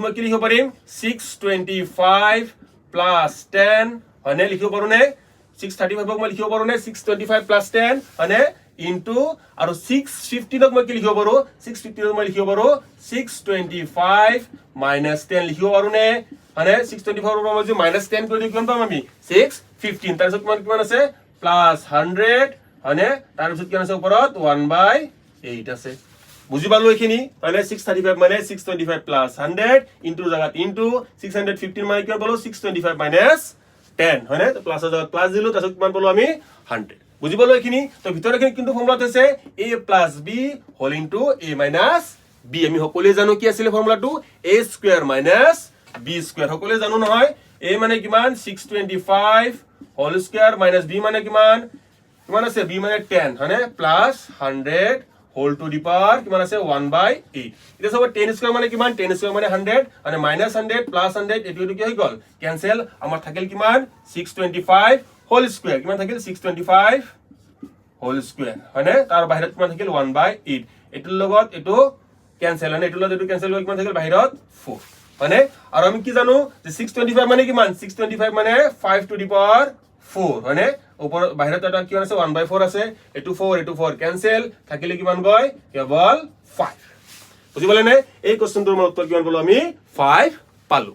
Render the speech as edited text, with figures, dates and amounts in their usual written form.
মই কি লিখিব পাৰিম 625 প্লাস 10 হয়নে লিখিব পাৰো নে 635 ক মই লিখিব পাৰো নে 625 প্লাস 10 হয়নে ইনটু আৰু 615 ক মই কি লিখিব পাৰো 615 ক মই লিখিব পাৰো 625 minus 10 লিখিব পাৰো নে হয়নে 625 ৰ পৰা মই যে minus 10 কৰি দিম কিমান পাম আমি 615 তাৰ পিছত কিমান আছে প্লাস 100 হয়নে তাৰ পিছত কিমান আছে ওপৰত 1/8 আছে বুজি পালো এখিনি মানে 635 মানে 625 প্লাস 100 ইনটু জাগাত ইনটু 615 মানে কিমান পালো 625 মাইনাস 10 হয়নে তো প্লাস জাগাত প্লাস দিলো তাৰপিছত কিমান পালো আমি 100 বুজি পালো এখিনি তো ভিতৰখিনি কিন্তু ফৰ্মুলাত আছে a plus b whole into a minus b আমি সকলোৱে জানো কি আছিল ফৰ্মুলাটো a square minus b square সকলোৱে জানো নহয় a মানে কিমান 625 হোল স্কয়াৰ মাইনাস b মানে কিমান কিমান আছে b মানে 10 হয়নে plus 100 whole to the power কিমান আছে 1/8 এটা সব 10 স্কয়ার মানে কিমান 10 স্কয়ার মানে 100 মানে -100 প্লাস 100 এটো কি হৈ গল ক্যান্সেল আমাৰ থাকিল কিমান 625 হোল স্কয়াৰ কিমান থাকিল 625 হোল স্কয়াৰ হয়নে তাৰ বাহিৰত কিমান থাকিল 1/8 এটোৰ লগত এটো ক্যান্সেল মানে এটোৰ লগত এটো ক্যান্সেল হৈ কিমান থাকিল বাহিৰত 4 হয়নে আৰু আমি কি জানো যে 625 মানে কিমান 625 মানে 5 to the power 4 হয়নে ওপৰ বাহিৰত এটা কিমান আছে 1/4 আছে এটো 4 ক্যান্সেল থাকিলে কিমান গয় কেৱল 5 বুজি পালে নে এই কোশ্চেনটোৰ উত্তৰ কিমান পালো আমি 5 পালো